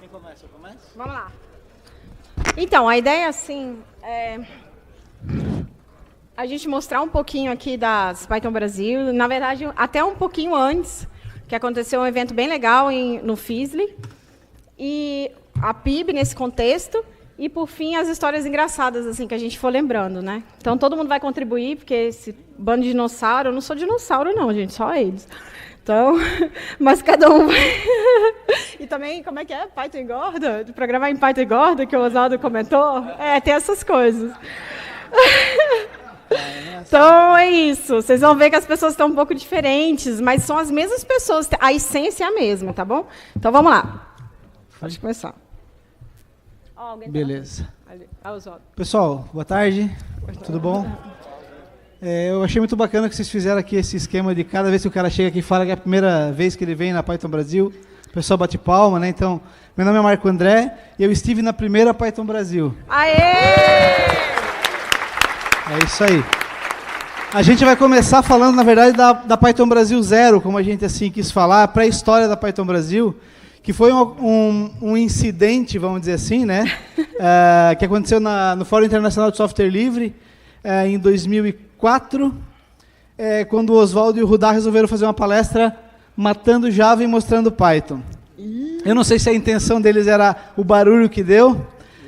Quem começa? Eu começo? Vamos lá. Então, a ideia, assim, a gente mostrar um pouquinho aqui das Python Brasil. Na verdade, até um pouquinho antes, que aconteceu um evento bem legal no FISLE, e a PIB nesse contexto, e, por fim, as histórias engraçadas assim que a gente for lembrando, né? Então, todo mundo vai contribuir, porque esse bando de dinossauro... Eu não sou dinossauro, não, gente, só eles. Então, mas cada um vai... E também, como é que é? Python engorda? De programar em Python engorda, que o Oswaldo comentou? Tem essas coisas. Então, é isso. Vocês vão ver que as pessoas estão um pouco diferentes, mas são as mesmas pessoas. A essência é a mesma, tá bom? Então, vamos lá. Pode começar. Beleza. Pessoal, boa tarde. Tudo bom? Eu achei muito bacana que vocês fizeram aqui esse esquema de cada vez que o cara chega aqui e fala que é a primeira vez que ele vem na Python Brasil, o pessoal bate palma, né? Então, meu nome é Marco André e eu estive na primeira Python Brasil. Aê! É isso aí. A gente vai começar falando, na verdade, da Python Brasil 0, como a gente assim quis falar, a pré-história da Python Brasil, que foi um incidente, vamos dizer assim, né? Que aconteceu no Fórum Internacional de Software Livre, em 2004, quando o Oswaldo e o Rudá resolveram fazer uma palestra matando Java e mostrando Python. Eu não sei se a intenção deles era o barulho que deu,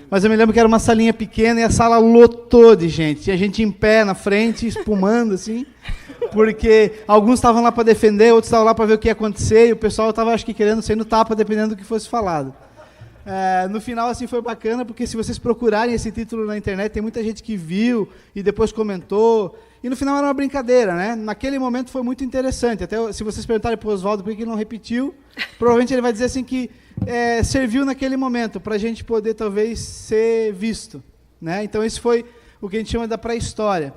mas eu me lembro que era uma salinha pequena e a sala lotou de gente. Tinha gente em pé na frente, espumando, assim, porque alguns estavam lá para defender, outros estavam lá para ver o que ia acontecer, e o pessoal estava, acho que, querendo sair no tapa, dependendo do que fosse falado. No final, assim, foi bacana, porque se vocês procurarem esse título na internet, tem muita gente que viu e depois comentou. E no final era uma brincadeira, né? Naquele momento foi muito interessante. Até se vocês perguntarem para o Oswaldo por que ele não repetiu, provavelmente ele vai dizer assim que serviu naquele momento para a gente poder, talvez, ser visto, né? Então, esse foi o que a gente chama da pré-história.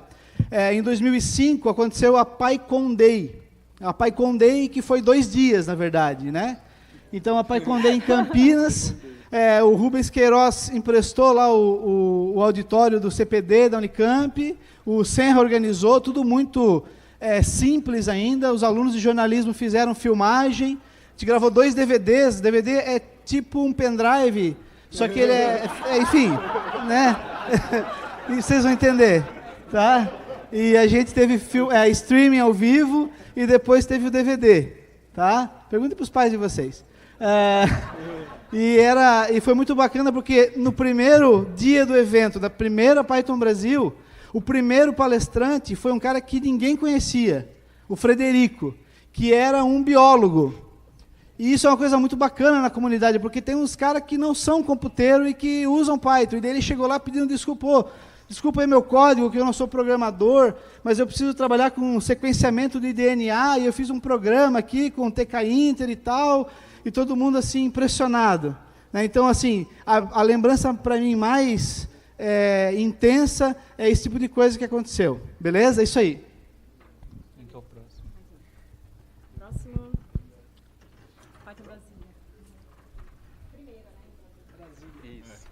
Em 2005, aconteceu a PyCon Day. A PyCon Day, que foi 2 dias, na verdade, né? Então, a PyCon Day em Campinas... o Rubens Queiroz emprestou lá o auditório do CPD da Unicamp, o Senra organizou, tudo muito simples ainda, os alunos de jornalismo fizeram filmagem, a gente gravou 2 DVDs, DVD é tipo um pendrive, só que ele enfim, né? E vocês vão entender, tá? E a gente teve streaming ao vivo e depois teve o DVD, tá? Pergunte para os pais de vocês. E foi muito bacana porque no primeiro dia do evento, da primeira Python Brasil, o primeiro palestrante foi um cara que ninguém conhecia, o Frederico, que era um biólogo. E isso é uma coisa muito bacana na comunidade, porque tem uns caras que não são computeiro e que usam Python. E daí ele chegou lá pedindo desculpa, desculpa aí meu código, que eu não sou programador, mas eu preciso trabalhar com sequenciamento de DNA, e eu fiz um programa aqui com TK-Inter e tal... E todo mundo, assim, impressionado, né? Então, assim, a lembrança, para mim, mais intensa é esse tipo de coisa que aconteceu. Beleza? É isso aí. Quem que é o próximo? Próximo. Python Brasília. Primeira, né? Isso.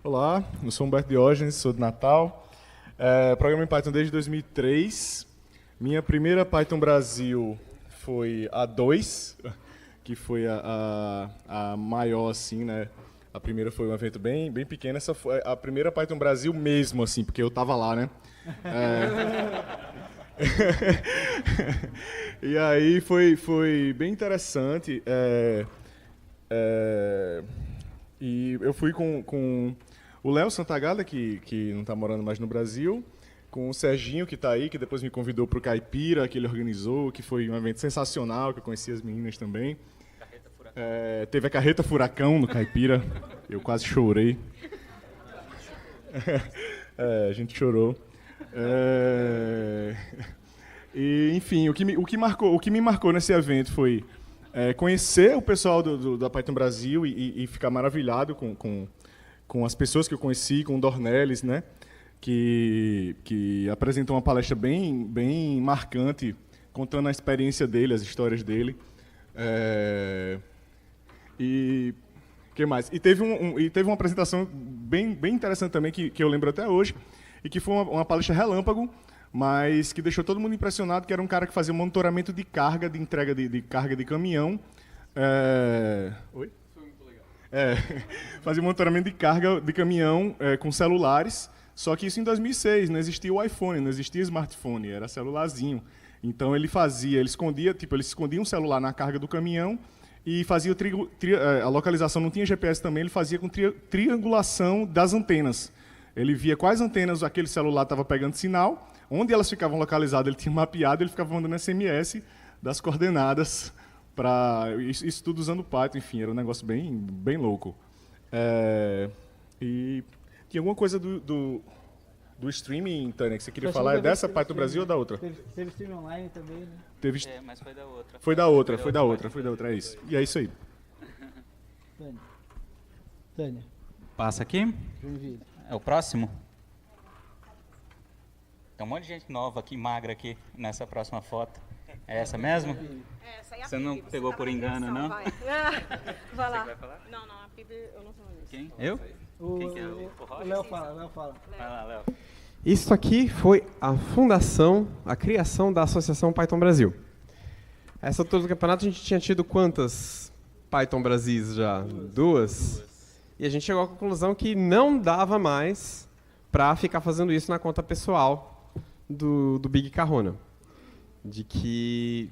Olá, eu sou Humberto Diógenes, sou de Natal. Programa em Python desde 2003. Minha primeira Python Brasil foi a 2, que foi a maior, assim, né? A primeira foi um evento bem pequeno. Essa foi a primeira Python Brasil mesmo, assim, porque eu estava lá, né? E aí foi bem interessante. E eu fui com o Léo Santagada, que não está morando mais no Brasil, com o Serginho, que está aí, que depois me convidou para o Caipira, que ele organizou, que foi um evento sensacional, que eu conheci as meninas também. Teve a Carreta Furacão no Caipira, eu quase chorei. A gente chorou. E, enfim, o que me marcou nesse evento foi conhecer o pessoal da Python Brasil e ficar maravilhado com as pessoas que eu conheci, com o Dornelles, né, que apresentou uma palestra bem marcante, contando a experiência dele, as histórias dele. E que mais? E teve uma apresentação bem interessante também, que eu lembro até hoje, e que foi uma palestra relâmpago, mas que deixou todo mundo impressionado, que era um cara que fazia monitoramento de carga, de entrega de carga de caminhão. Oi? Foi muito legal. Fazia monitoramento de carga de caminhão com celulares, só que isso em 2006, não existia o iPhone, não existia smartphone, era celularzinho. Então ele escondia um celular na carga do caminhão e fazia a localização, não tinha GPS também, ele fazia com triangulação das antenas. Ele via quais antenas aquele celular estava pegando sinal, onde elas ficavam localizadas, ele tinha mapeado, ele ficava mandando SMS das coordenadas, isso tudo usando o Python, enfim, era um negócio bem louco. E tinha alguma coisa do streaming, Tânia, que você queria falar? É dessa, Python Brasil ou da outra? Teve streaming online também, né? Mas foi da outra. Foi da outra, é isso. E é isso aí. Tânia. Passa aqui. É o próximo? Tem um monte de gente nova aqui, magra aqui, nessa próxima foto. É essa mesmo? Essa aí é a Você não PIB, pegou tá por na engano, não? Vai lá. Você vai falar? Não, a PIB eu não sou isso. Quem? Eu? Quem que é? O Léo fala. Vai lá, Léo. Isso aqui foi a fundação, a criação da Associação Python Brasil. Essa altura do campeonato a gente tinha tido quantas Python Brasis já? 2. E a gente chegou à conclusão que não dava mais para ficar fazendo isso na conta pessoal do Big Kahuna. De que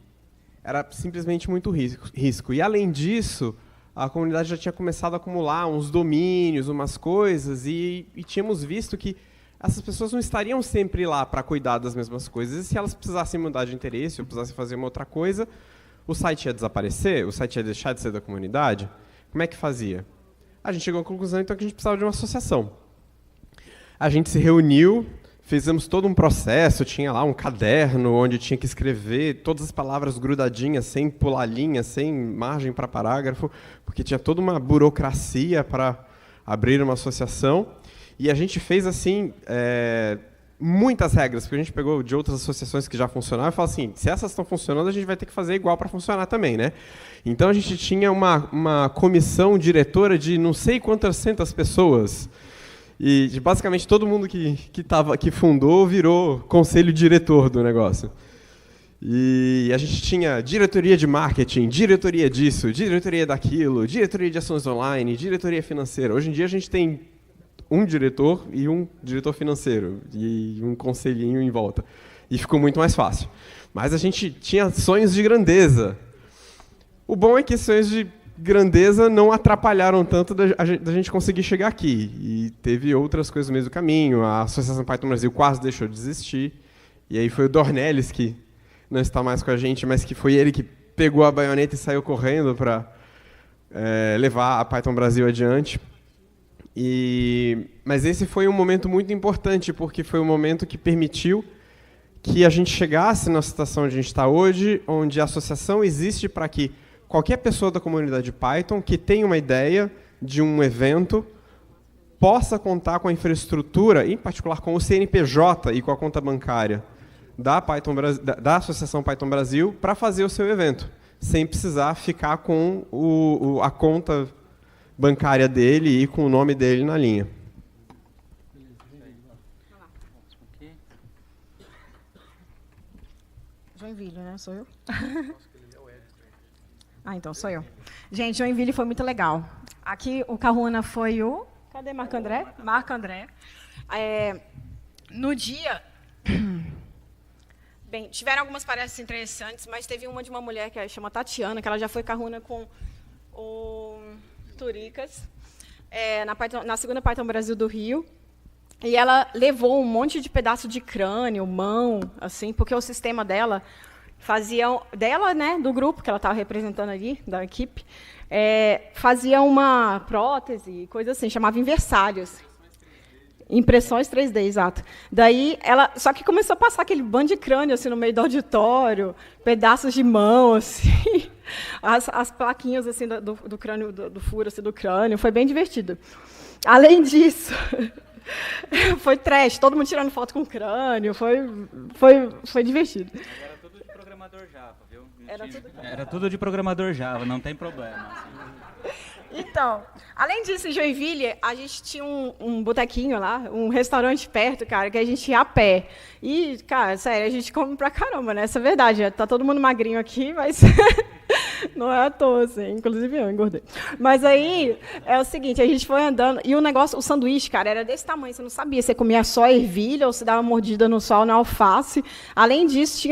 era simplesmente muito risco. E, além disso, a comunidade já tinha começado a acumular uns domínios, umas coisas, e tínhamos visto que essas pessoas não estariam sempre lá para cuidar das mesmas coisas. E se elas precisassem mudar de interesse ou precisassem fazer uma outra coisa, o site ia desaparecer, o site ia deixar de ser da comunidade. Como é que fazia? A gente chegou à conclusão, então, que a gente precisava de uma associação. A gente se reuniu, fizemos todo um processo, tinha lá um caderno onde tinha que escrever todas as palavras grudadinhas, sem pular linha, sem margem para parágrafo, porque tinha toda uma burocracia para abrir uma associação. E a gente fez assim muitas regras, porque a gente pegou de outras associações que já funcionavam e falou assim, se essas estão funcionando, a gente vai ter que fazer igual para funcionar também, né? Então a gente tinha uma comissão diretora de não sei quantas centas pessoas, e basicamente todo mundo que fundou virou conselho diretor do negócio. E a gente tinha diretoria de marketing, diretoria disso, diretoria daquilo, diretoria de ações online, diretoria financeira. Hoje em dia a gente tem um diretor e um diretor financeiro e um conselhinho em volta. E ficou muito mais fácil. Mas a gente tinha sonhos de grandeza. O bom é que sonhos de grandeza não atrapalharam tanto da gente conseguir chegar aqui. E teve outras coisas no meio do caminho. A Associação Python Brasil quase deixou de existir. E aí foi o Dornelles, que não está mais com a gente, mas que foi ele que pegou a baioneta e saiu correndo para levar a Python Brasil adiante. Mas esse foi um momento muito importante, porque foi um momento que permitiu que a gente chegasse na situação onde a gente está hoje, onde a associação existe para que qualquer pessoa da comunidade Python que tenha uma ideia de um evento possa contar com a infraestrutura, em particular com o CNPJ e com a conta bancária da Associação Python Brasil, para fazer o seu evento, sem precisar ficar com a conta bancária dele e com o nome dele na linha. Joinville, né? Sou eu? Então sou eu. Gente, Joinville foi muito legal. Aqui o Kahuna foi o... Cadê Marco André? Marco André. No dia... Bem, tiveram algumas palestras interessantes, mas teve uma de uma mulher que chama Tatiana, que ela já foi Kahuna com o Turicas, na segunda Python Brasil do Rio. E ela levou um monte de pedaço de crânio, mão, assim, porque o sistema dela né, do grupo que ela estava representando ali, da equipe, fazia uma prótese, coisa assim, chamava inversários. Impressões 3D, exato. Daí ela, só que começou a passar aquele bando de crânio assim no meio do auditório, pedaços de mão assim, as plaquinhas assim do crânio, do furo assim, do crânio, foi bem divertido. Além disso, foi trash, todo mundo tirando foto com o crânio, foi divertido. Era tudo de programador Java, viu? Era tudo de programador Java, não tem problema. Assim. Então, além disso, em Joinville, a gente tinha um botequinho lá, um restaurante perto, cara, que a gente ia a pé. E, cara, sério, a gente come pra caramba, né? Essa é verdade. Tá todo mundo magrinho aqui, mas Não é à toa, assim. Inclusive eu engordei. Mas aí, é o seguinte, a gente foi andando, e o negócio, o sanduíche, cara, era desse tamanho, você não sabia se você comia só ervilha ou se dava mordida no sol, na alface. Além disso,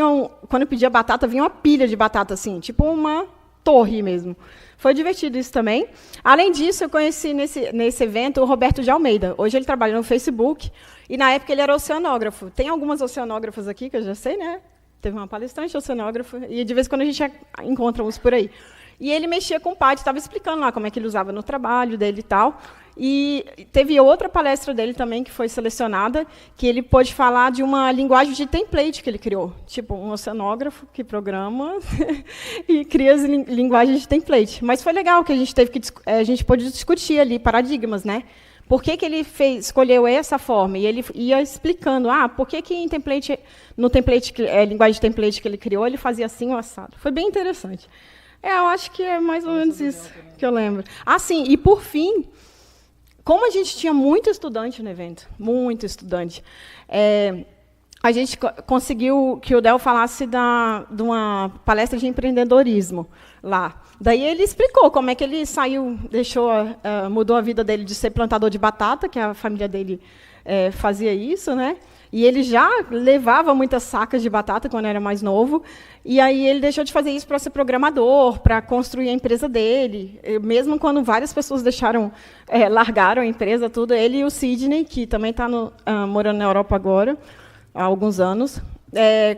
quando eu pedia batata, vinha uma pilha de batata, assim, tipo uma torre mesmo. Foi divertido isso também. Além disso, eu conheci nesse evento o Roberto de Almeida. Hoje ele trabalha no Facebook, e na época ele era oceanógrafo. Tem algumas oceanógrafas aqui, que eu já sei, né? Teve uma palestrante oceanógrafa, e de vez em quando a gente encontra uns por aí. E ele mexia com o PAD, estava explicando lá como é que ele usava no trabalho dele e tal. E teve outra palestra dele também, que foi selecionada, que ele pôde falar de uma linguagem de template que ele criou. Tipo, um oceanógrafo que programa e cria as linguagens de template. Mas foi legal que a gente pôde discutir ali paradigmas, né? Por que ele escolheu essa forma? E ele ia explicando, por que no template, linguagem de template que ele criou, ele fazia assim ou assado. Foi bem interessante. Eu acho que é mais ou menos isso que eu lembro. Sim, e por fim, como a gente tinha muito estudante no evento, muito estudante, a gente conseguiu que o Del falasse de uma palestra de empreendedorismo lá. Daí ele explicou como é que ele saiu, mudou a vida dele de ser plantador de batata, que a família dele fazia isso, né? E ele já levava muitas sacas de batata quando era mais novo, e aí ele deixou de fazer isso para ser programador, para construir a empresa dele. Mesmo quando várias pessoas largaram a empresa, tudo, ele e o Sidney, que também está morando na Europa agora, há alguns anos,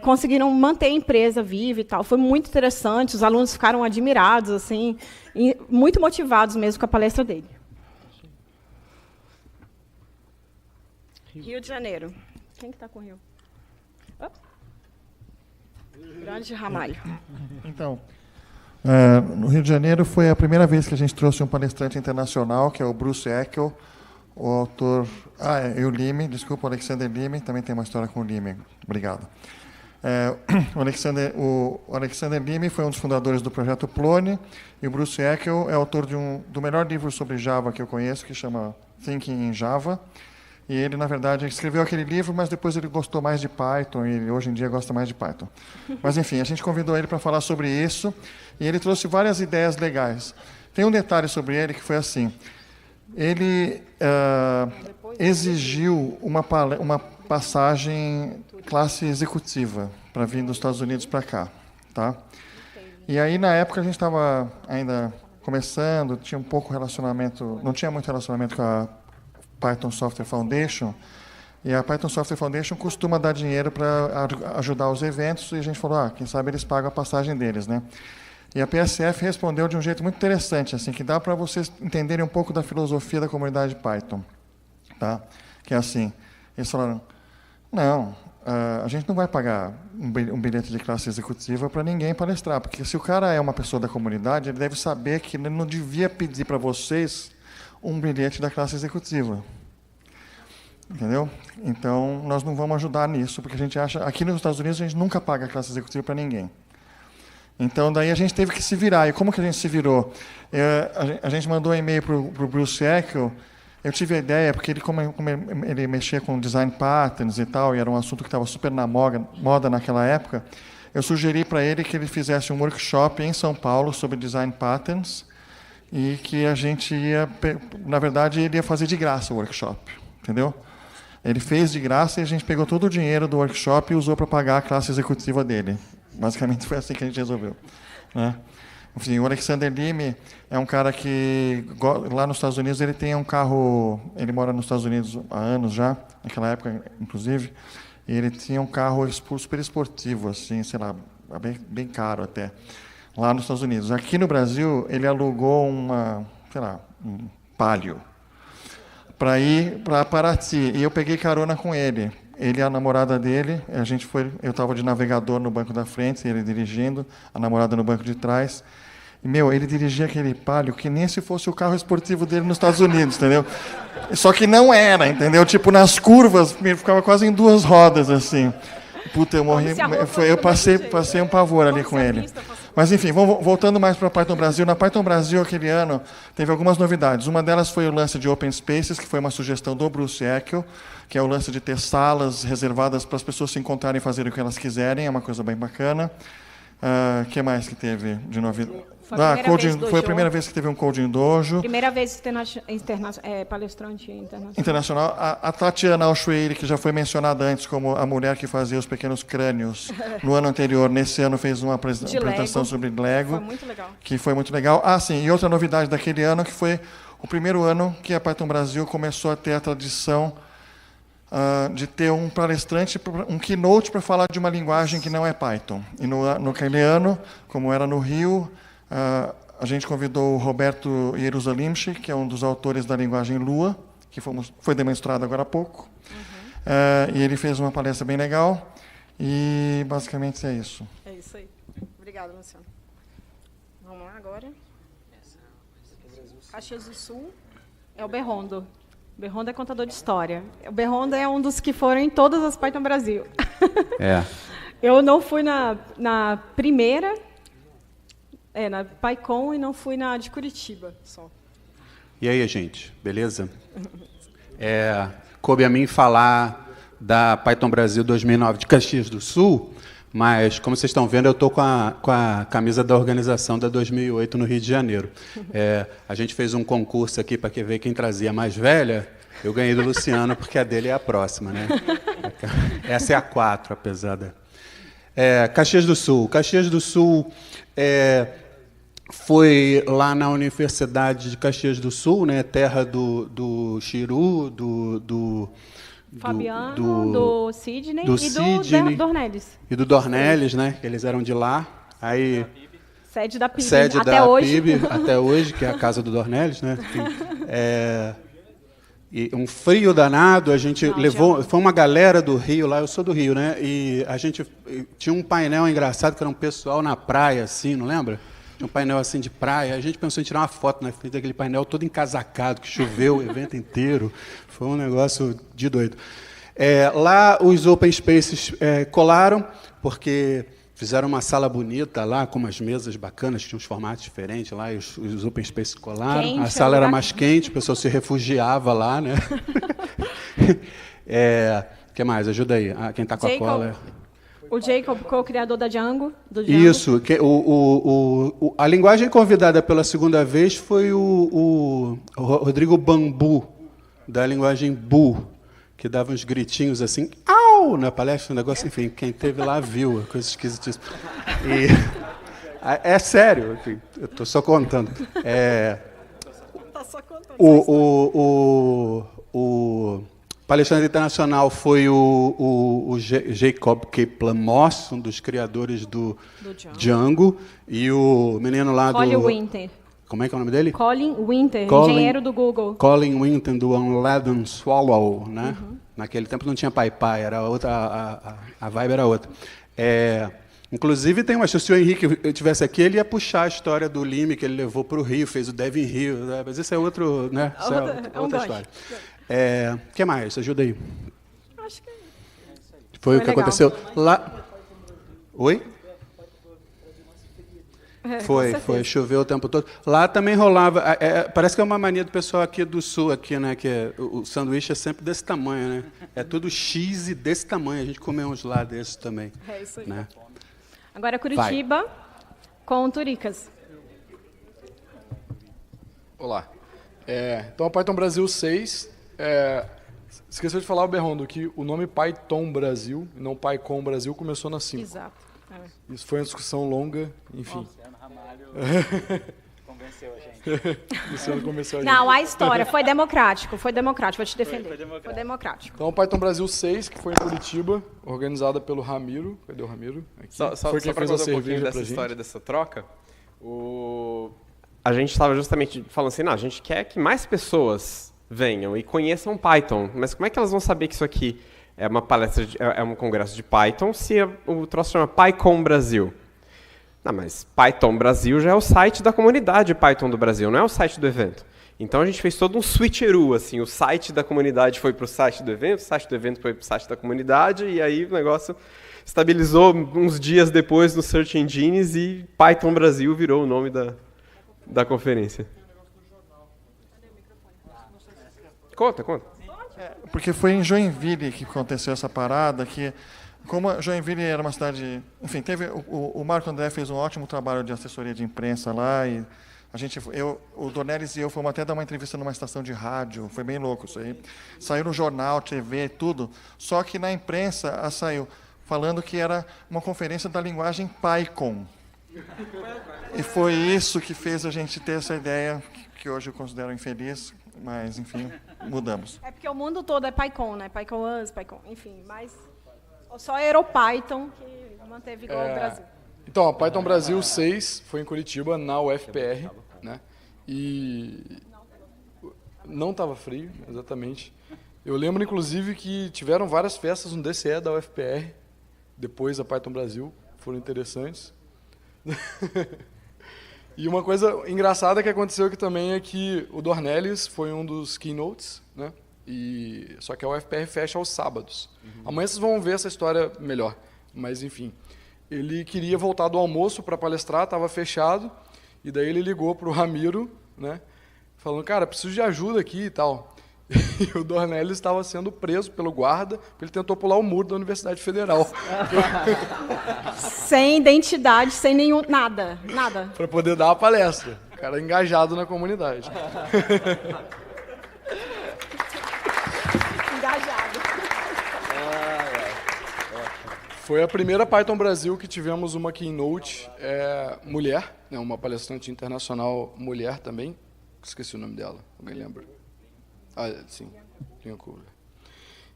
conseguiram manter a empresa viva e tal. Foi muito interessante, os alunos ficaram admirados, assim, e muito motivados mesmo com a palestra dele. Rio de Janeiro. Quem que está com o Rio? Grande Ramalho. Então, no Rio de Janeiro foi a primeira vez que a gente trouxe um palestrante internacional, que é o Bruce Eckel, o autor... e o Lime, desculpa, o Alexander Lime, também tem uma história com o Lime. Obrigado. O Alexander Lime foi um dos fundadores do projeto Plone, e o Bruce Eckel é autor do melhor livro sobre Java que eu conheço, que chama Thinking in Java. E ele, na verdade, escreveu aquele livro, mas depois ele gostou mais de Python, e hoje em dia gosta mais de Python. Mas, enfim, a gente convidou ele para falar sobre isso, e ele trouxe várias ideias legais. Tem um detalhe sobre ele que foi assim: ele exigiu uma passagem classe executiva para vir dos Estados Unidos para cá. Tá? E aí, na época, a gente estava ainda começando, tinha um pouco relacionamento, não tinha muito relacionamento com a Python Software Foundation, e a Python Software Foundation costuma dar dinheiro para ajudar os eventos, e a gente falou, quem sabe eles pagam a passagem deles, né? E a PSF respondeu de um jeito muito interessante, assim, que dá para vocês entenderem um pouco da filosofia da comunidade Python, tá? Que é assim, eles falaram, não, a gente não vai pagar um bilhete de classe executiva para ninguém palestrar, porque se o cara é uma pessoa da comunidade, ele deve saber que ele não devia pedir para vocês um bilhete da classe executiva. Entendeu? Então, nós não vamos ajudar nisso, porque a gente acha... Aqui nos Estados Unidos, a gente nunca paga a classe executiva para ninguém. Então, daí a gente teve que se virar. E como que a gente se virou? A gente mandou um e-mail para o Bruce Eckel. Eu tive a ideia, porque ele mexia com design patterns e tal, e era um assunto que estava super na moda naquela época, eu sugeri para ele que ele fizesse um workshop em São Paulo sobre design patterns, e que a gente ia, na verdade, ele ia fazer de graça o workshop, entendeu? Ele fez de graça e a gente pegou todo o dinheiro do workshop e usou para pagar a classe executiva dele. Basicamente foi assim que a gente resolveu, né? Enfim, o Alexander Lime é um cara que, lá nos Estados Unidos, ele tem um carro... Ele mora nos Estados Unidos há anos já, naquela época, inclusive, e ele tinha um carro super esportivo, assim, sei lá, bem caro até, lá nos Estados Unidos. Aqui no Brasil, ele alugou um Palio para ir para Paraty, e eu peguei carona com ele. Ele e a namorada dele, eu estava de navegador no banco da frente, ele dirigindo, a namorada no banco de trás. E, ele dirigia aquele Palio que nem se fosse o carro esportivo dele nos Estados Unidos, entendeu? Só que não era, entendeu? Tipo, nas curvas, ficava quase em duas rodas, assim. Puta, eu morri, eu passei um pavor ali com ele. Mas, enfim, voltando mais para a Python Brasil. Na Python Brasil, aquele ano, teve algumas novidades. Uma delas foi o lance de Open Spaces, que foi uma sugestão do Bruce Eckel, que é o lance de ter salas reservadas para as pessoas se encontrarem e fazerem o que elas quiserem. É uma coisa bem bacana. O que mais que teve de novidade? Foi a primeira vez Foi a primeira vez que teve um Coding Dojo. Primeira vez palestrante Internacional. A Tatiana Alshueire, que já foi mencionada antes como a mulher que fazia os pequenos crânios, no ano anterior, nesse ano fez uma apresentação sobre Lego. Foi muito legal. Que foi muito legal. Ah, sim, e outra novidade daquele ano, que foi o primeiro ano que a Python Brasil começou a ter a tradição de ter um palestrante, um keynote para falar de uma linguagem que não é Python. E naquele ano, como era no Rio, a gente convidou o Roberto Jerusalimsky, que é um dos autores da linguagem Lua, que foi demonstrado agora há pouco. E ele fez uma palestra bem legal. E, basicamente, é isso. É isso aí. Obrigada, Luciano. Vamos lá agora. Caxias do Sul é o Berrondo. O Berrondo é contador de história. O Berrondo é um dos que foram em todas as Python Brasil. Eu não fui na primeira, na PyCon, e não fui na de Curitiba só. E aí, gente, beleza? Coube a mim falar da Python Brasil 2009 de Caxias do Sul, mas, como vocês estão vendo, eu estou com a camisa da organização da 2008 no Rio de Janeiro. A gente fez um concurso aqui para ver quem trazia a mais velha. Eu ganhei do Luciano, porque a dele é a próxima, né? Essa é a 4, apesar da... Caxias do Sul. Caxias do Sul foi lá na Universidade de Caxias do Sul, né? Terra do Chiru, do Fabiano, do Sidney e do Dornelles. E do Dornelles, né? Que eles eram de lá. Aí, sede da PIB, sede até da hoje. PIB, até hoje, que é a casa do Dornelles, né? E um frio danado, a gente levou... Foi uma galera do Rio lá, eu sou do Rio, né? E a gente tinha um painel engraçado, que era um pessoal na praia, assim, não lembra? Tinha um painel assim de praia. A gente pensou em tirar uma foto na frente daquele painel todo encasacado, que choveu o evento inteiro. Foi um negócio de doido. Lá os Open Spaces colaram, porque fizeram uma sala bonita lá, com umas mesas bacanas, tinha uns formatos diferentes lá, e os Open Spaces colaram. Quente, a sala era mais quente, o pessoal se refugiava lá, né? O que mais? Ajuda aí. Quem está com a cola... O Jacob, co-criador da Django. Do Django. Isso. A linguagem convidada pela segunda vez foi o Rodrigo Bambu, da linguagem Bu, que dava uns gritinhos assim, au, na palestra, um negócio, enfim, quem esteve lá viu, coisa esquisitíssima. É sério, enfim, eu estou só contando. O palestrante internacional foi o Jacob Kaplan-Moss, um dos criadores do Django, e o menino lá Colin Winter. Como é que é o nome dele? Colin Winter, engenheiro do Google. Colin Winter, do Unladen Swallow, né? Naquele tempo não tinha PyPy, era outra, a vibe era outra. Inclusive, tem uma... Se o Henrique estivesse aqui, ele ia puxar a história do Lime que ele levou para o Rio, fez o Dev in Rio, né? Mas isso é outro, né? Isso é outra história. O que mais? Ajuda aí. Acho que foi o que legal. Aconteceu lá. Oi? Foi, choveu o tempo todo. Lá também rolava. Parece que é uma mania do pessoal aqui do Sul, aqui, né? Que o sanduíche é sempre desse tamanho, né? É tudo X e desse tamanho. A gente comeu uns lá desses também. É isso aí. Né? Agora Curitiba com Turicas. Olá. Então a Python Brasil 6. Esqueceu de falar, o Berrondo, que o nome Python Brasil, e não PyCon Brasil, começou na 5. Exato. Isso foi uma discussão longa, enfim. Luciano Ramalho convenceu a gente. Luciano convenceu a gente. Não, a história foi democrático, vou te defender. Foi democrático. Então, o Python Brasil 6, que foi em Curitiba, organizada pelo Ramiro. Cadê o Ramiro? Aqui. Só quem para fez a contar um pouquinho cerveja dessa pra gente. história, dessa troca, a gente estava justamente falando assim, a gente quer que mais pessoas venham e conheçam Python, mas como é que elas vão saber que isso aqui é uma palestra, é um congresso de Python, se o troço chama PyCon Brasil? Não, mas Python Brasil já é o site da comunidade Python do Brasil, não é o site do evento. Então a gente fez todo um switcheroo, assim, o site da comunidade foi para o site do evento, o site do evento foi para o site da comunidade, e aí o negócio estabilizou uns dias depois no Search Engines e Python Brasil virou o nome da conferência. Conta. Porque foi em Joinville que aconteceu essa parada, que como Joinville era uma cidade... Enfim, teve o Marco André fez um ótimo trabalho de assessoria de imprensa lá, e o Dornelles e eu fomos até dar uma entrevista numa estação de rádio, foi bem louco isso aí. Saiu no jornal, TV, tudo, só que na imprensa saiu falando que era uma conferência da linguagem PyCon. E foi isso que fez a gente ter essa ideia, que hoje eu considero infeliz, mas, enfim, mudamos. É porque o mundo todo é PyCon, né? PyCon, PyCon, enfim, mas só EuroPython que manteve igual ao Brasil. Então, a Python Brasil 6 foi em Curitiba, na UFPR, né? E não estava frio, exatamente. Eu lembro, inclusive, que tiveram várias festas no DCE da UFPR, depois da Python Brasil, foram interessantes. E uma coisa engraçada que aconteceu aqui também é que o Dornelles foi um dos keynotes, né? Só que a UFPR fecha aos sábados. Amanhã vocês vão ver essa história melhor, mas enfim. Ele queria voltar do almoço para palestrar, estava fechado, e daí ele ligou para o Ramiro, né? Falando, cara, preciso de ajuda aqui e tal. E o Dornelles estava sendo preso pelo guarda, porque ele tentou pular o muro da Universidade Federal. Sem identidade, sem nenhum... Nada. Para poder dar a palestra. O cara engajado na comunidade. Engajado. Foi a primeira Python Brasil que tivemos uma keynote mulher, né, uma palestrante internacional mulher também. Esqueci o nome dela, alguém lembra? Ah, sim, Biancoura.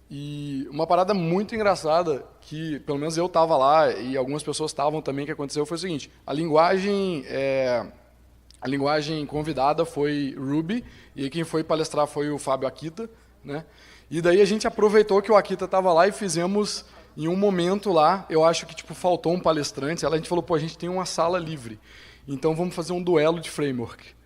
E uma parada muito engraçada, que pelo menos eu estava lá e algumas pessoas estavam também, que aconteceu, foi o seguinte: a linguagem convidada foi Ruby, e quem foi palestrar foi o Fábio Akita, né? E daí a gente aproveitou que o Akita estava lá e fizemos, em um momento lá, eu acho que tipo, faltou um palestrante, a gente falou, pô, a gente tem uma sala livre, então vamos fazer um duelo de framework.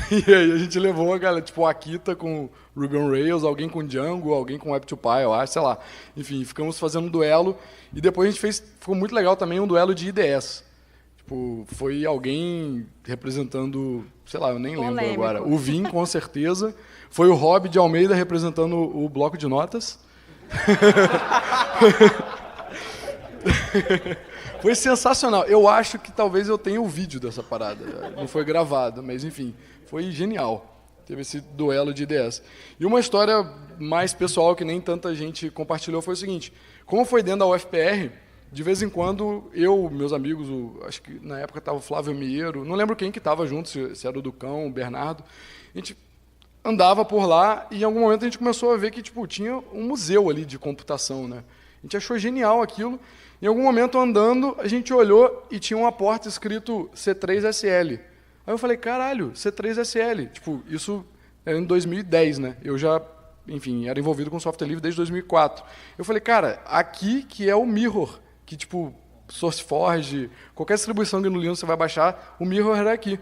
E aí a gente levou a galera, tipo, o Akita com Ruby on Rails, alguém com Django, alguém com Web2Py, eu acho, sei lá. Enfim, ficamos fazendo um duelo, e depois a gente ficou muito legal também, um duelo de IDEs. Tipo, foi alguém representando, sei lá, eu nem lembro agora. O Vim, com certeza. Foi o Rob de Almeida representando o bloco de notas. Foi sensacional. Eu acho que talvez eu tenha o vídeo dessa parada. Não foi gravado, mas enfim, foi genial. Teve esse duelo de ideias. E uma história mais pessoal que nem tanta gente compartilhou foi o seguinte: como foi dentro da UFPR, de vez em quando meus amigos, acho que na época estava o Flávio Mieiro, não lembro quem que estava junto, se era o Ducão, o Bernardo, a gente andava por lá e em algum momento a gente começou a ver que tipo, tinha um museu ali de computação, né? A gente achou genial aquilo. Em algum momento, andando, a gente olhou e tinha uma porta escrito C3SL. Aí eu falei, caralho, C3SL. Tipo, isso era em 2010, né? Eu já, enfim, era envolvido com software livre desde 2004. Eu falei, cara, aqui que é o Mirror, que tipo, SourceForge, qualquer distribuição que no Linux você vai baixar, o Mirror era aqui.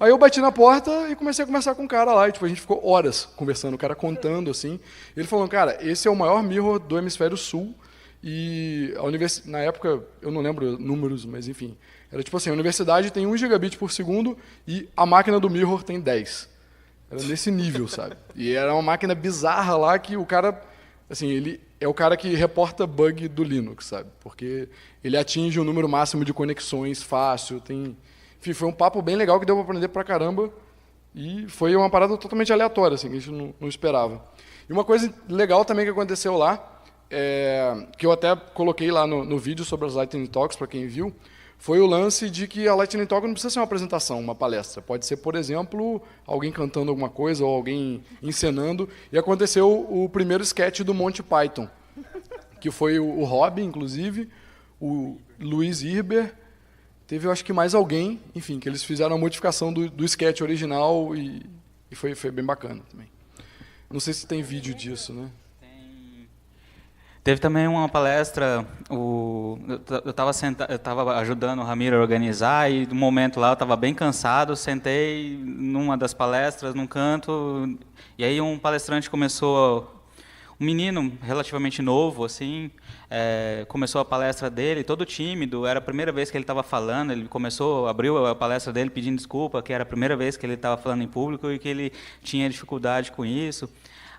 Aí eu bati na porta e comecei a conversar com o cara lá. E, tipo, a gente ficou horas conversando, o cara contando, assim. E ele falou, cara, esse é o maior Mirror do Hemisfério Sul. E a na época, eu não lembro números, mas enfim, era tipo assim, a universidade tem 1 gigabit por segundo e a máquina do Mirror tem 10. Era nesse nível, sabe? E era uma máquina bizarra lá que o cara, assim, ele é o cara que reporta bug do Linux, sabe? Porque ele atinge o número máximo de conexões fácil, tem... Enfim, foi um papo bem legal que deu para aprender pra caramba e foi uma parada totalmente aleatória, assim, que a gente não esperava. E uma coisa legal também que aconteceu lá, que eu até coloquei lá no vídeo sobre as Lightning Talks, para quem viu, foi o lance de que a Lightning Talk não precisa ser uma apresentação, uma palestra. Pode ser, por exemplo, alguém cantando alguma coisa ou alguém encenando. E aconteceu o primeiro sketch do Monty Python, que foi o Rob, inclusive, o Luiz Irber, teve, eu acho que mais alguém, enfim, que eles fizeram a modificação do sketch original e foi bem bacana também. Não sei se tem vídeo disso, né? Teve também uma palestra, eu estava ajudando o Ramiro a organizar e no momento lá eu estava bem cansado, sentei numa das palestras, num canto, e aí um palestrante começou um menino relativamente novo, assim, começou a palestra dele, todo tímido, era a primeira vez que ele estava falando, ele abriu a palestra dele pedindo desculpa, que era a primeira vez que ele estava falando em público e que ele tinha dificuldade com isso.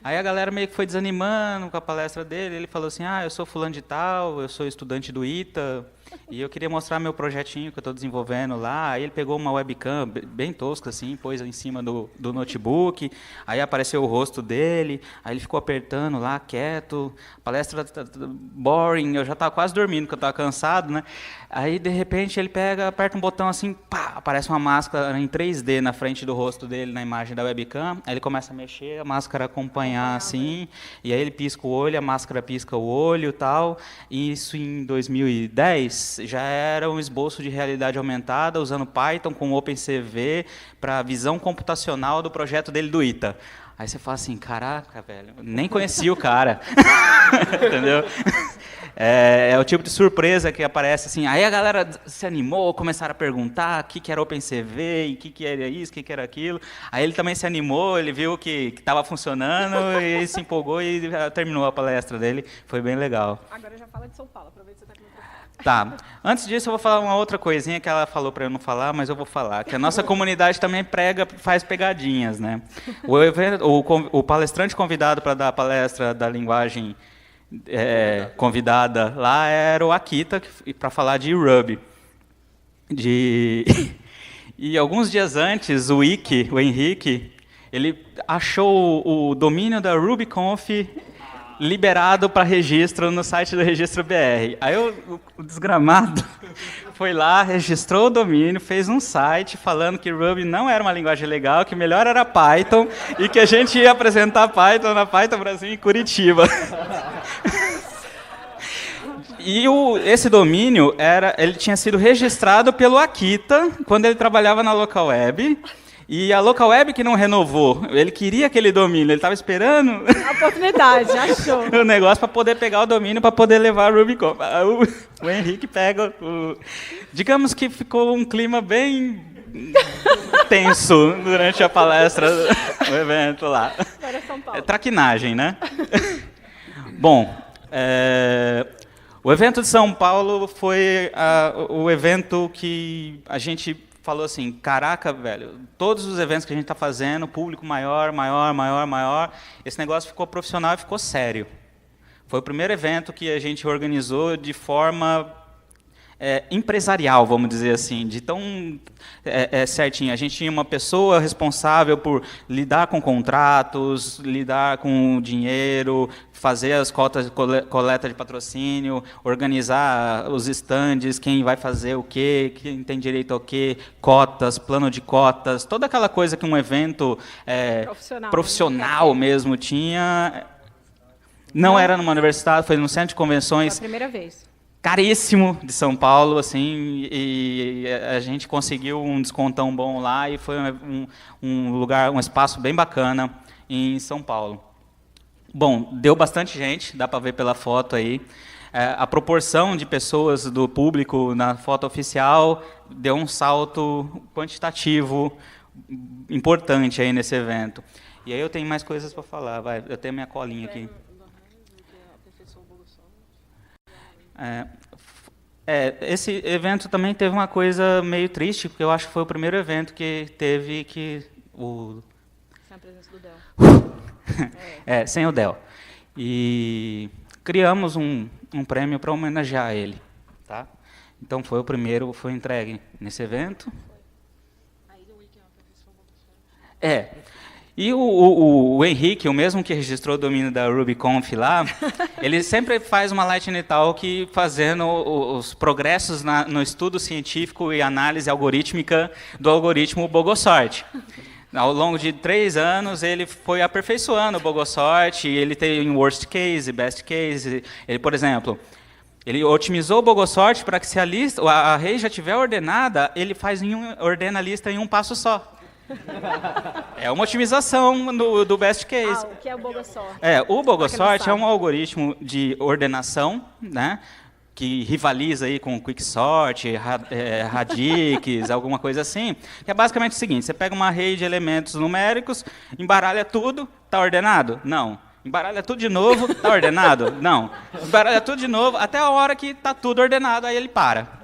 Aí a galera meio que foi desanimando com a palestra dele, ele falou assim, eu sou fulano de tal, eu sou estudante do ITA, e eu queria mostrar meu projetinho que eu estou desenvolvendo lá. Aí ele pegou uma webcam bem tosca, assim, pôs em cima do notebook, aí apareceu o rosto dele, aí ele ficou apertando lá, quieto, palestra boring, eu já estava quase dormindo, porque eu estava cansado, né? Aí, de repente, ele aperta um botão assim, pá, aparece uma máscara em 3D na frente do rosto dele, na imagem da webcam, aí ele começa a mexer, a máscara acompanhar assim, e aí ele pisca o olho, a máscara pisca o olho e tal, e isso em 2010 já era um esboço de realidade aumentada, usando Python com OpenCV para a visão computacional do projeto dele do ITA. Aí você fala assim, caraca, velho, nem conhecia o cara. Entendeu? É o tipo de surpresa que aparece assim. Aí a galera se animou, começaram a perguntar o que era OpenCV, e o que era isso, o que era aquilo. Aí ele também se animou, ele viu que estava funcionando e se empolgou e terminou a palestra dele. Foi bem legal. Agora já fala de São Paulo, aproveita que você está aqui no microfone. Tá. Antes disso, eu vou falar uma outra coisinha que ela falou para eu não falar, mas eu vou falar. Que a nossa comunidade também faz pegadinhas, né? O palestrante convidado para dar a palestra da linguagem convidada lá era o Akita, para falar de Ruby. E alguns dias antes, o Henrique, ele achou o domínio da RubyConf liberado para registro no site do Registro BR. Aí o desgramado foi lá, registrou o domínio, fez um site falando que Ruby não era uma linguagem legal, que melhor era Python e que a gente ia apresentar Python na Python Brasil em Curitiba. E esse domínio ele tinha sido registrado pelo Akita quando ele trabalhava na Local Web. E a Local Web que não renovou, ele queria aquele domínio, ele estava esperando a oportunidade, achou. o negócio para poder pegar o domínio, para poder levar a RubyConf. O Henrique pega digamos que ficou um clima bem tenso durante a palestra do evento lá. Agora é São Paulo. Traquinagem, né? Bom, o evento de São Paulo foi o evento que a gente falou assim, caraca, velho, todos os eventos que a gente está fazendo, público maior, esse negócio ficou profissional e ficou sério. Foi o primeiro evento que a gente organizou de forma empresarial, vamos dizer assim, de tão certinho. A gente tinha uma pessoa responsável por lidar com contratos, lidar com dinheiro, fazer as cotas de coleta de patrocínio, organizar os estandes, quem vai fazer o quê, quem tem direito ao quê, cotas, plano de cotas, toda aquela coisa que um evento profissional mesmo tinha. Não era numa universidade, foi no centro de convenções. Foi a primeira vez. Caríssimo de São Paulo, assim, e a gente conseguiu um descontão bom lá e foi um espaço bem bacana em São Paulo. Bom, deu bastante gente, dá para ver pela foto aí. A proporção de pessoas do público na foto oficial deu um salto quantitativo importante aí nesse evento. E aí eu tenho mais coisas para falar, eu tenho minha colinha aqui. Esse evento também teve uma coisa meio triste, porque eu acho que foi o primeiro evento que teve sem a presença do Del. Sem o Del. E criamos um prêmio para homenagear ele. Tá? Então foi o primeiro, foi entregue nesse evento. E o Henrique, o mesmo que registrou o domínio da RubyConf lá, ele sempre faz uma Lightning Talk fazendo os progressos no estudo científico e análise algorítmica do algoritmo Bogosort. Ao longo de 3 anos, ele foi aperfeiçoando o Bogosort, ele tem worst case, best case. Ele, por exemplo, ele otimizou o Bogosort para que se a array já estiver ordenada, ele ordena a lista em um passo só. É uma otimização do best case. O que é o Bogosort? O Bogosort é um algoritmo de ordenação, né, que rivaliza aí com Quicksort, Radix, alguma coisa assim. Que é basicamente o seguinte, você pega uma array de elementos numéricos, embaralha tudo, está ordenado? Não. Embaralha tudo de novo, tá ordenado? Não. Embaralha tudo de novo, até a hora que tá tudo ordenado, aí ele para.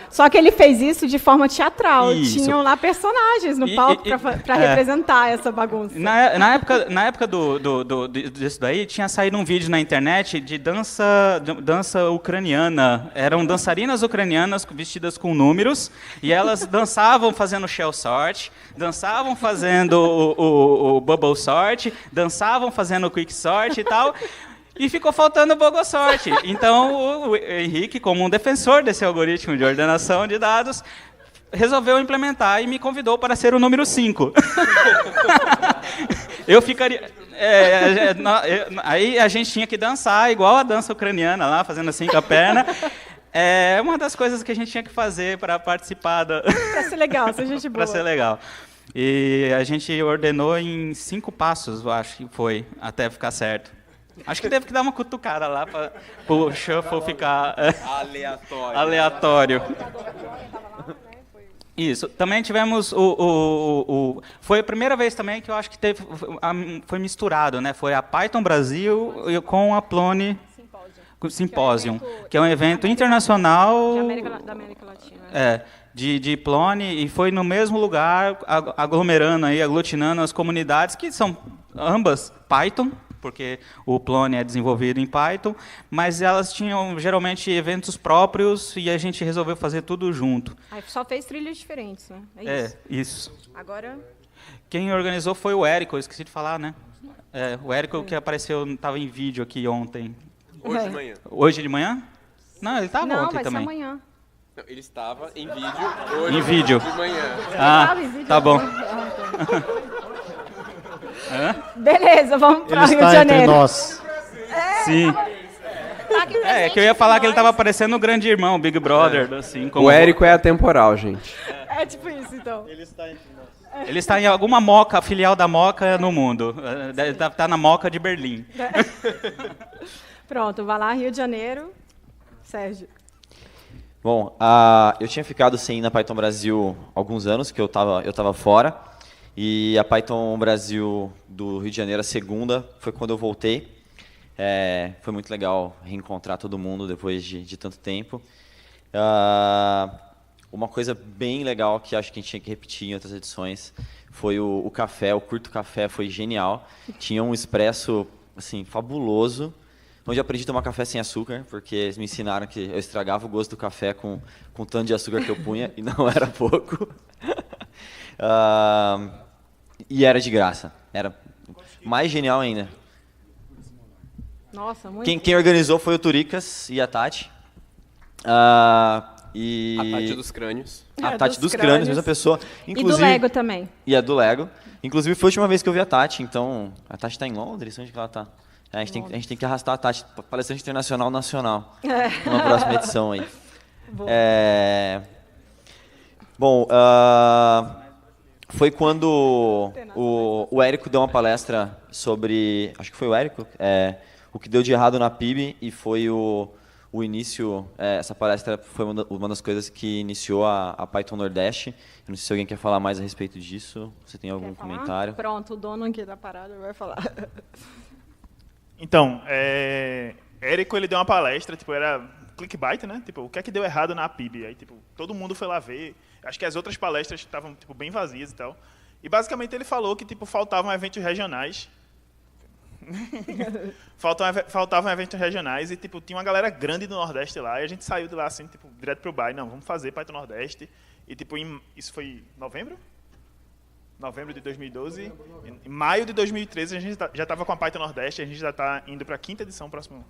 Só que ele fez isso de forma teatral. Isso. Tinham lá personagens no palco para representar essa bagunça. Na época disso daí, tinha saído um vídeo na internet de dança ucraniana. Eram dançarinas ucranianas vestidas com números, e elas dançavam fazendo shell sort, dançavam fazendo o bubble sort, dançavam fazendo o quick sort e tal. E ficou faltando o Bogosorte. Então, o Henrique, como um defensor desse algoritmo de ordenação de dados, resolveu implementar e me convidou para ser o número 5. Eu ficaria... aí a gente tinha que dançar igual a dança ucraniana lá, fazendo assim com a perna. É uma das coisas que a gente tinha que fazer para participar da... Para ser legal, ser gente boa. Para ser legal. E a gente ordenou em 5 passos, eu acho que foi, até ficar certo. Acho que teve que dar uma cutucada lá para o shuffle ficar aleatório. Isso. Também tivemos foi a primeira vez também que eu acho que foi misturado, né? Foi a Python Brasil com a Plone Symposium, que é um evento internacional Da América Latina. De Plone, e foi no mesmo lugar, aglomerando aí, aglutinando as comunidades que são ambas Python, porque o Plone é desenvolvido em Python, mas elas tinham geralmente eventos próprios e a gente resolveu fazer tudo junto. Aí só fez trilhas diferentes, né? É isso. Isso. Agora... Quem organizou foi o Érico, eu esqueci de falar, né? O Érico que apareceu, estava em vídeo aqui ontem. Hoje de manhã. Hoje de manhã? Não, ele estava ontem também. Não, vai ser amanhã. Não, ele estava em vídeo hoje em vídeo. de manhã. Tá bom. Beleza, vamos para o Rio de Ele está Janeiro. entre nós. Sim. Que eu ia falar que ele estava parecendo o grande irmão, Big Brother, assim como... O Érico é atemporal, gente. É tipo isso, então. Ele está entre nós. Ele está em alguma Moca, filial da Moca no mundo. Ele está na Moca de Berlim. Pronto, vai lá, Rio de Janeiro. Sérgio. Bom, eu tinha ficado sem ir na Python Brasil há alguns anos, que eu tava fora. E a Python Brasil do Rio de Janeiro, a segunda, foi quando eu voltei. Foi muito legal reencontrar todo mundo depois de tanto tempo. Uma coisa bem legal que acho que a gente tinha que repetir em outras edições foi o café, o curto café, foi genial. Tinha um expresso assim, fabuloso, onde eu aprendi a tomar café sem açúcar, porque eles me ensinaram que eu estragava o gosto do café com o tanto de açúcar que eu punha, e não era pouco. E era de graça. Era mais genial ainda. Nossa, muito. Quem organizou foi o Turicas e a Tati. A Tati dos crânios. A Tati dos crânios, mesma pessoa. Inclusive, e do Lego também. E a do Lego. Inclusive, foi a última vez que eu vi a Tati, então... A Tati está em Londres? Onde que ela está? A gente tem que arrastar a Tati para palestrante internacional nacional. Numa próxima edição aí. Bom, foi quando o Érico deu uma palestra sobre... Acho que foi o Érico. O que deu de errado na PIB, e foi o início... essa palestra foi uma das coisas que iniciou a Python Nordeste. Eu não sei se alguém quer falar mais a respeito disso. Você tem algum comentário? Pronto, o dono aqui da parada vai falar. Então, Érico, ele deu uma palestra, tipo, era clickbait, né? Tipo, o que é que deu errado na PIB? Aí, tipo, todo mundo foi lá ver. Acho que as outras palestras estavam, tipo, bem vazias e tal. E, basicamente, ele falou que, tipo, faltavam eventos regionais. faltavam eventos regionais e, tipo, tinha uma galera grande do Nordeste lá. E a gente saiu de lá, assim, tipo, direto pro bairro. Não, vamos fazer Python Nordeste. E, tipo, isso foi novembro? Novembro de 2012. Em maio de 2013, a gente já estava com a Python Nordeste. A gente já está indo para a 5ª edição próximo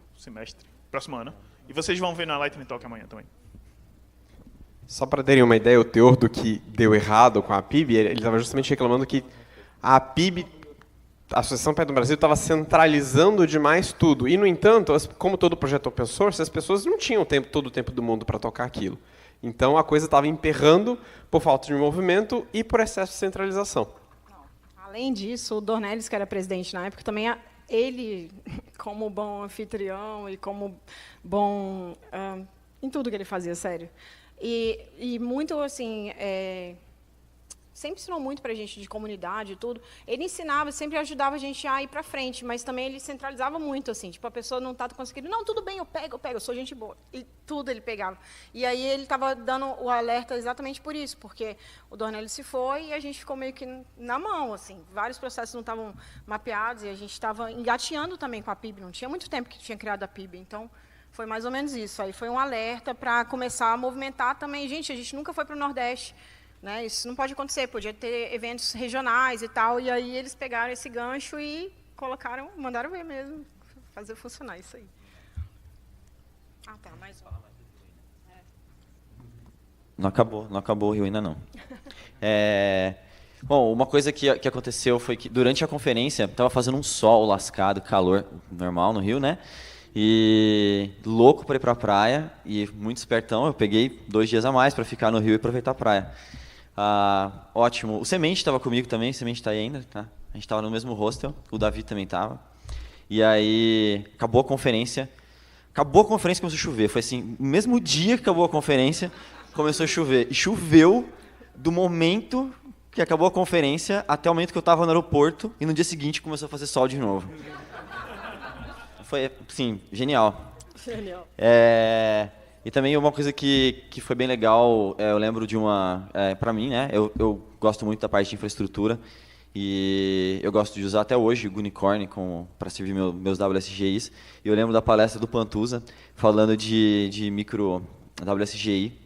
ano. E vocês vão ver na Lightning Talk amanhã também. Só para terem uma ideia, o teor do que deu errado com a PIB, ele estava justamente reclamando que a PIB, a Associação Python Brasil, estava centralizando demais tudo. E, no entanto, como todo projeto open source, as pessoas não tinham todo o tempo do mundo para tocar aquilo. Então, a coisa estava emperrando por falta de movimento e por excesso de centralização. Além disso, o Dornelles, que era presidente na época, também ele, como bom anfitrião e como bom em tudo que ele fazia, sério. E muito, assim, sempre ensinou muito para a gente de comunidade e tudo. Ele ensinava, sempre ajudava a gente a ir para frente, mas também ele centralizava muito, assim, tipo, a pessoa não está conseguindo, não, tudo bem, eu pego, eu sou gente boa. E tudo ele pegava. E aí ele estava dando o alerta exatamente por isso, porque o Dornelles se foi e a gente ficou meio que na mão, assim, vários processos não estavam mapeados e a gente estava engateando também com a PIB, não tinha muito tempo que tinha criado a PIB, então foi mais ou menos isso. Aí foi um alerta para começar a movimentar também. Gente, a gente nunca foi para o Nordeste. Né, isso não pode acontecer, podia ter eventos regionais e tal, e aí eles pegaram esse gancho e colocaram, mandaram ver mesmo, fazer funcionar isso aí. Ah, tá, mais um. Não acabou o Rio ainda não. Bom, uma coisa que aconteceu foi que durante a conferência estava fazendo um sol lascado, calor normal no Rio, né? E louco para ir para a praia, e muito espertão, eu peguei 2 dias a mais para ficar no Rio e aproveitar a praia. Ótimo. O Semente estava comigo também, o Semente está aí ainda, tá? A gente estava no mesmo hostel, o Davi também estava. E aí, acabou a conferência, começou a chover. Foi assim, no mesmo dia que acabou a conferência, começou a chover. E choveu do momento que acabou a conferência até o momento que eu estava no aeroporto, e no dia seguinte começou a fazer sol de novo. Foi, sim, genial. Genial. E também uma coisa que foi bem legal, eu lembro de uma... para mim, né, eu gosto muito da parte de infraestrutura, e eu gosto de usar até hoje o Gunicorn para servir meus WSGIs. E eu lembro da palestra do Pantuza, falando de micro WSGI,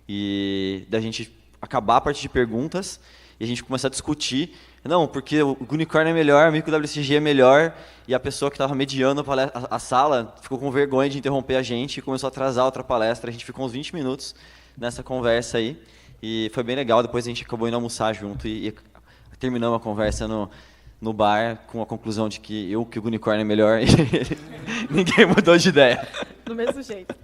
e da gente acabar a parte de perguntas, e a gente começar a discutir, não, porque o Unicorn é melhor, o micro WSG é melhor, e a pessoa que estava mediando a sala ficou com vergonha de interromper a gente e começou a atrasar outra palestra. A gente ficou uns 20 minutos nessa conversa aí, e foi bem legal. Depois a gente acabou indo almoçar junto e terminamos a conversa no bar com a conclusão de que o Unicorn é melhor e ninguém mudou de ideia. Do mesmo jeito.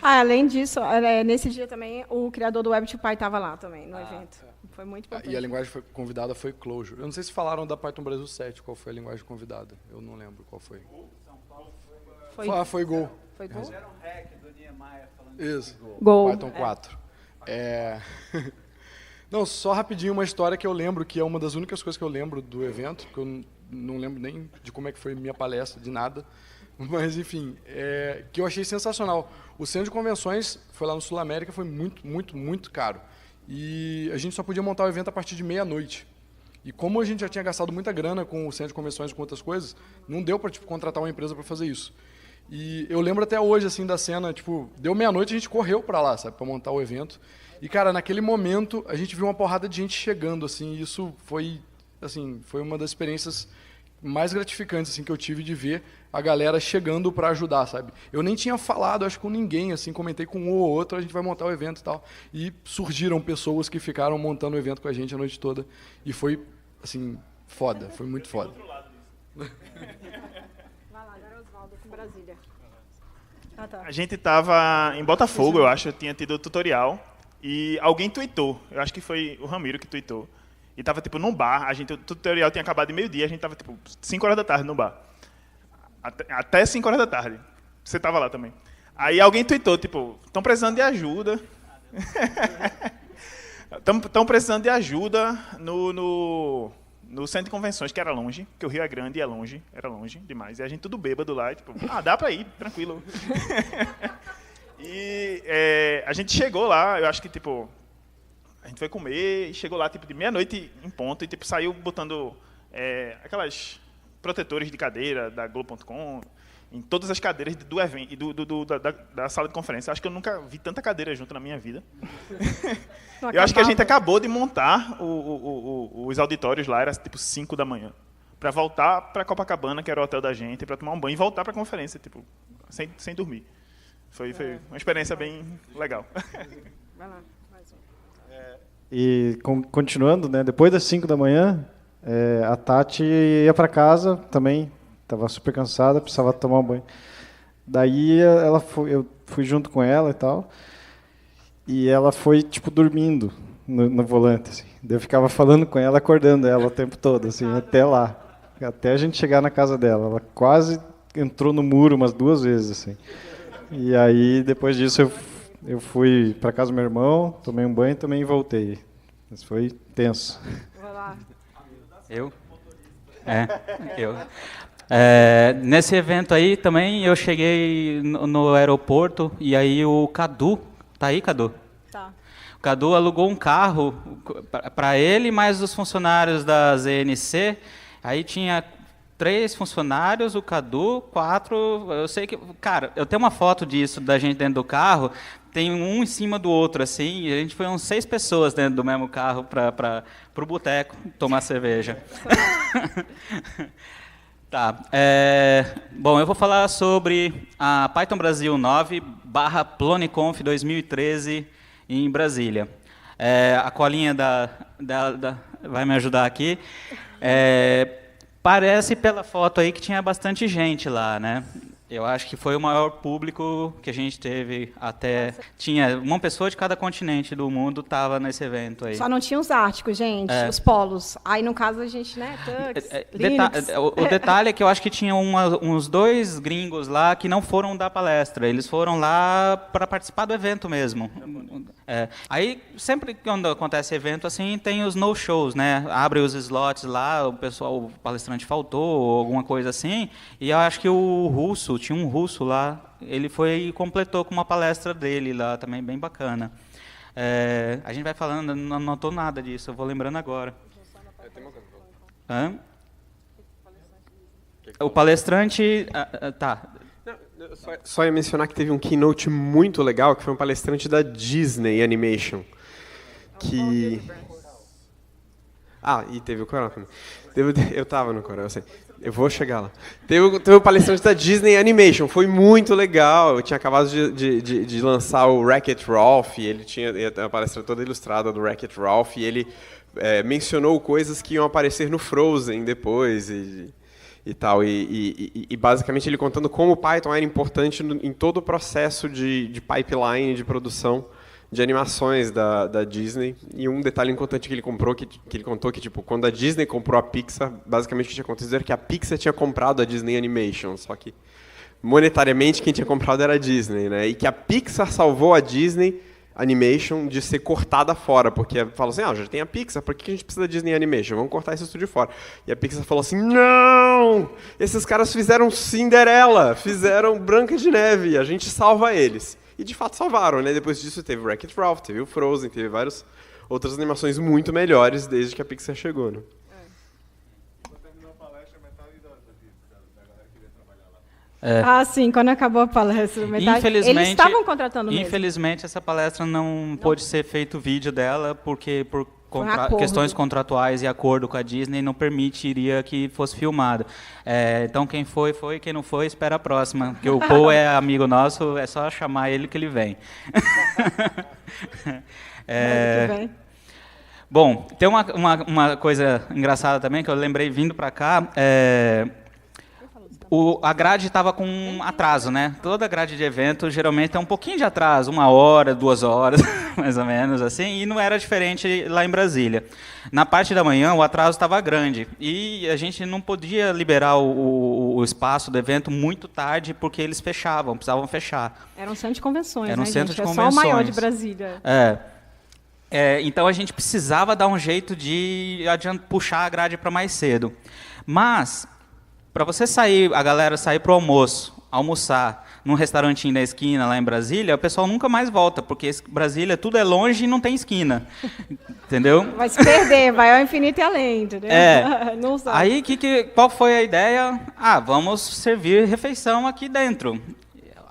Além disso, nesse dia também, o criador do Web2Py estava lá também, no evento. Foi muito importante. E a linguagem convidada foi Clojure. Eu não sei se falaram da Python Brasil 7, qual foi a linguagem convidada. Eu não lembro qual foi. Foi Go. Foi Go? Era um hack do Niemeyer falando isso. Go. Python 4. Não, só rapidinho uma história que eu lembro, que é uma das únicas coisas que eu lembro do evento, que eu não lembro nem de como é que foi minha palestra, de nada. Mas, enfim, que eu achei sensacional. O centro de convenções, foi lá no Sul América, foi muito, muito, muito caro. E a gente só podia montar o evento a partir de meia-noite. E como a gente já tinha gastado muita grana com o centro de convenções e com outras coisas, não deu para contratar uma empresa para fazer isso. E eu lembro até hoje assim da cena, deu meia-noite, a gente correu para lá, sabe, para montar o evento. E cara, naquele momento a gente viu uma porrada de gente chegando, assim, e isso foi uma das experiências mais gratificantes assim que eu tive de ver a galera chegando para ajudar, sabe? Eu nem tinha falado, acho, com ninguém, assim, comentei com um ou outro, a gente vai montar o evento e tal. E surgiram pessoas que ficaram montando o evento com a gente a noite toda. E foi, assim, foda, foi muito foda. Vai lá, agora Osvaldo, com Brasília. Tá. A gente estava em Botafogo, eu acho, tinha tido o tutorial, e alguém tweetou, eu acho que foi o Ramiro que tweetou. E tava, num bar, o tutorial tinha acabado de meio-dia, a gente tava, 5 horas da tarde no bar. Até 5 horas da tarde. Você tava lá também. Aí alguém tweetou, estão precisando de ajuda. Estão precisando de ajuda no centro de convenções, que era longe, porque o Rio é grande e é longe, era longe demais. E a gente tudo bêbado lá, dá pra ir, tranquilo. E a gente chegou lá, eu acho que, a gente foi comer e chegou lá, de meia-noite em ponto, e, saiu botando aquelas protetores de cadeira da Globo.com em todas as cadeiras do evento e da sala de conferência. Acho que eu nunca vi tanta cadeira junto na minha vida. Eu acho que a gente acabou de montar os auditórios lá, era 5 da manhã, para voltar para Copacabana, que era o hotel da gente, para tomar um banho e voltar para a conferência, sem dormir. Foi uma experiência bem legal. Vai lá, mais um. E continuando, né, depois das 5 da manhã, a Tati ia para casa também, estava super cansada, precisava tomar um banho. Daí eu fui junto com ela e tal, e ela foi dormindo no volante, assim. Daí eu ficava falando com ela, acordando ela o tempo todo, assim, até lá, até a gente chegar na casa dela. Ela quase entrou no muro umas 2 vezes, assim. E aí depois disso eu fui para casa do meu irmão, tomei um banho e também voltei. Mas foi Tenso. Vai lá. Eu? Eu. Nesse evento aí também eu cheguei no aeroporto e aí o Cadu, tá aí, Cadu? Tá. O Cadu alugou um carro para ele, mais os funcionários da ZNC. Aí tinha 3 funcionários, o Cadu, 4. Eu sei que, cara, eu tenho uma foto disso da gente dentro do carro. Tem um em cima do outro, assim, e a gente foi uns 6 pessoas dentro do mesmo carro para o boteco tomar cerveja. Tá. Bom, eu vou falar sobre a Python Brasil 9/PloniConf 2013 em Brasília. A colinha vai me ajudar aqui. Parece pela foto aí que tinha bastante gente lá, né? Eu acho que foi o maior público que a gente teve até... Tinha uma pessoa de cada continente do mundo estava nesse evento aí. Só não tinha os árticos, gente, os polos. Aí, no caso, a gente, né, Tux, Linux. O detalhe é que eu acho que tinha uns 2 gringos lá que não foram dar palestra. Eles foram lá para participar do evento mesmo. Aí, sempre quando acontece evento assim, tem os no-shows, né? Abre os slots lá, o palestrante faltou, ou alguma coisa assim. E eu acho que o russo, tinha um russo lá, ele foi e completou com uma palestra dele lá, também bem bacana. A gente vai falando, não anotou nada disso, eu vou lembrando agora. O palestrante... tá. Só ia mencionar que teve um keynote muito legal, que foi um palestrante da Disney Animation. E teve o Coral também. Eu estava no Coral, eu sei. Eu vou chegar lá. Teve um palestrante da Disney Animation, foi muito legal. Eu tinha acabado de lançar o Wreck-It Ralph, e ele tinha a palestra toda ilustrada do Wreck-It Ralph, e ele mencionou coisas que iam aparecer no Frozen depois, e tal. E basicamente ele contando como o Python era importante em todo o processo de pipeline de produção de animações da Disney. E um detalhe importante que ele contou que tipo, quando a Disney comprou a Pixar, basicamente o que tinha acontecido era que a Pixar tinha comprado a Disney Animation, só que monetariamente quem tinha comprado era a Disney, né? E que a Pixar salvou a Disney Animation de ser cortada fora, porque falou assim, já tem a Pixar, por que a gente precisa da Disney Animation? Vamos cortar esse estúdio fora. E a Pixar falou assim, não! Esses caras fizeram Cinderela, fizeram Branca de Neve, a gente salva eles. E de fato salvaram, né? Depois disso teve o Wreck-It Ralph, teve o Frozen, teve várias outras animações muito melhores desde que a Pixar chegou, né? Sim, quando acabou a palestra, eles estavam contratando mesmo. Infelizmente, essa palestra não pôde ser feito vídeo dela, porque por questões contratuais e acordo com a Disney não permitiria que fosse filmado. Então, quem foi, quem não foi, espera a próxima. Porque o Paul é amigo nosso, é só chamar ele que ele vem. Bom, tem uma coisa engraçada também, que eu lembrei vindo para cá. A grade estava com um atraso, né? Toda grade de evento geralmente é um pouquinho de atraso, 1 hora, 2 horas, mais ou menos assim, e não era diferente lá em Brasília. Na parte da manhã o atraso estava grande e a gente não podia liberar o espaço do evento muito tarde porque eles precisavam fechar. Era um centro de convenções, era um centro de convenções. É só o maior de Brasília. Então a gente precisava dar um jeito de puxar a grade para mais cedo. Mas para você sair, a galera sair para o almoçar num restaurantinho da esquina lá em Brasília, o pessoal nunca mais volta, porque Brasília tudo é longe e não tem esquina. Entendeu? Vai se perder, vai ao infinito e além, entendeu? Não sabe. Aí qual foi a ideia? Vamos servir refeição aqui dentro.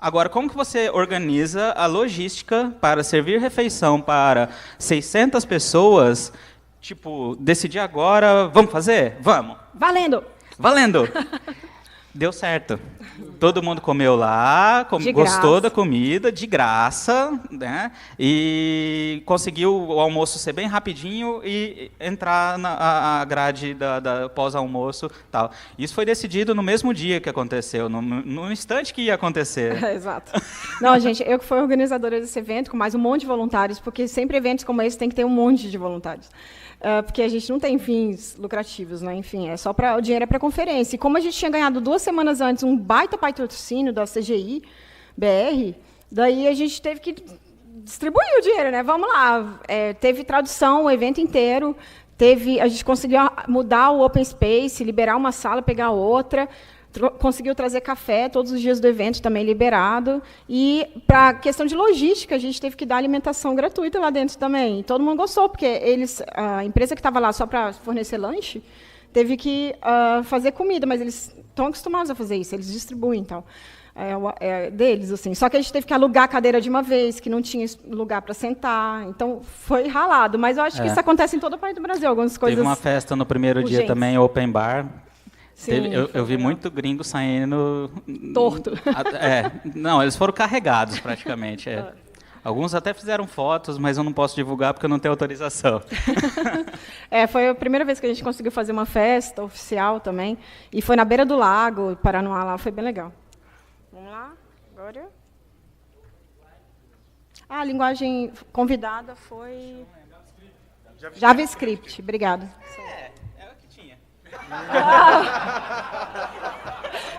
Agora, como que você organiza a logística para servir refeição para 600 pessoas? Tipo, decidir agora, vamos fazer? Vamos. Valendo! Deu certo. Todo mundo comeu lá, gostou da comida, de graça, né? E conseguiu o almoço ser bem rapidinho e entrar na grade da pós-almoço. Tal. Isso foi decidido no mesmo dia que aconteceu, no instante que ia acontecer. Exato. Não, gente, eu que fui organizadora desse evento, com mais um monte de voluntários, porque sempre eventos como esse tem que ter um monte de voluntários. Porque a gente não tem fins lucrativos, né? Enfim, o dinheiro é para conferência. E como a gente tinha ganhado 2 semanas antes um baita patrocínio da CGI BR, daí a gente teve que distribuir o dinheiro, né? Vamos lá. Teve tradução o evento inteiro, a gente conseguiu mudar o open space, liberar uma sala, pegar outra, conseguiu trazer café todos os dias do evento também liberado. E, para a questão de logística, a gente teve que dar alimentação gratuita lá dentro também. E todo mundo gostou, porque a empresa que estava lá só para fornecer lanche teve que fazer comida, mas eles estão acostumados a fazer isso, eles distribuem, então. Deles, assim. Só que a gente teve que alugar a cadeira de uma vez, que não tinha lugar para sentar. Então, foi ralado. Mas eu acho que isso acontece em todo o país do Brasil. Algumas coisas. Teve uma festa no primeiro dia também, open bar. Sim, eu vi muito gringo saindo... torto. Não, eles foram carregados, praticamente. Alguns até fizeram fotos, mas eu não posso divulgar porque eu não tenho autorização. Foi a primeira vez que a gente conseguiu fazer uma festa oficial também. E foi na beira do lago, Paranoá, lá. Foi bem legal. Vamos lá, agora. A linguagem convidada foi JavaScript. Obrigado. É o que tinha.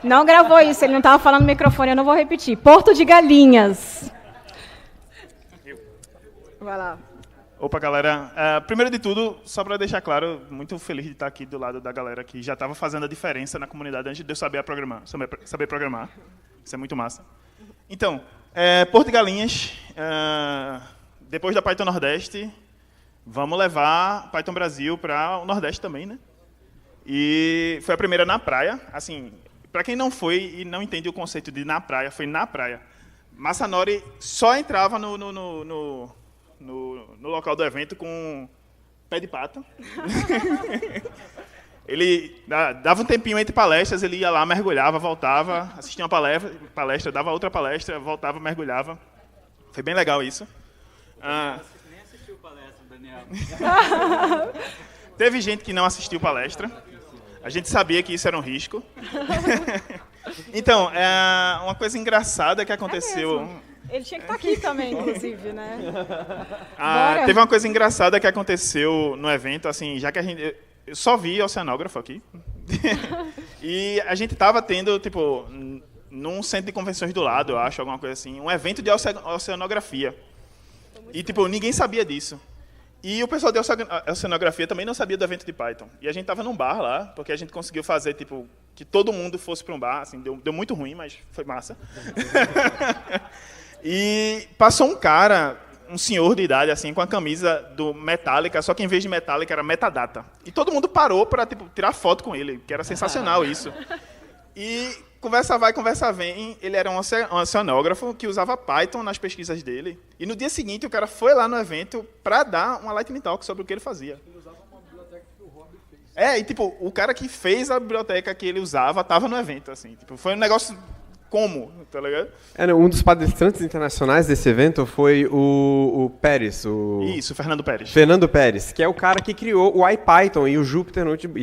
Não gravou isso, ele não estava falando no microfone, eu não vou repetir. Porto de Galinhas. Vai lá. Opa, galera. Primeiro de tudo, só para deixar claro, muito feliz de estar aqui do lado da galera que já estava fazendo a diferença na comunidade antes de eu saber programar. Isso é muito massa. Então, Porto de Galinhas, depois da Python Nordeste, vamos levar Python Brasil para o Nordeste também, né? E foi a primeira na praia. Assim, para quem não foi e não entende o conceito de na praia, foi na praia. Massanori só entrava no local do evento com pé de pato. Ele dava um tempinho entre palestras, ele ia lá, mergulhava, voltava, assistia uma palestra, dava outra palestra, voltava, mergulhava. Foi bem legal isso. Nem assistiu palestra, Daniel. Teve gente que não assistiu palestra. A gente sabia que isso era um risco. Então, uma coisa engraçada que aconteceu... Ele tinha que estar aqui também, inclusive, né? Teve uma coisa engraçada que aconteceu no evento, assim, já que eu só vi oceanógrafo aqui. E a gente estava tendo, tipo, num centro de convenções do lado, eu acho, alguma coisa assim, um evento de oceanografia. E, tipo, ninguém sabia disso. E o pessoal de oceanografia também não sabia do evento de Python. E a gente estava num bar lá, porque a gente conseguiu fazer, tipo, que todo mundo fosse para um bar. Assim, deu muito ruim, mas foi massa. E passou um cara, um senhor de idade, assim, com a camisa do Metallica, só que em vez de Metallica era Metadata. E todo mundo parou para, tipo, tirar foto com ele, que era sensacional isso. E conversa vai, conversa vem, ele era um oceanógrafo que usava Python nas pesquisas dele. E no dia seguinte o cara foi lá no evento para dar uma Lightning Talk sobre o que ele fazia. Ele usava uma biblioteca que o Rob fez. E tipo, o cara que fez a biblioteca que ele usava estava no evento, assim. Tipo, foi um negócio... Como, tá ligado? Um dos palestrantes internacionais desse evento foi o Pérez. Isso, Fernando Pérez. Fernando Pérez, que é o cara que criou o IPython e o Jupyter Notebook.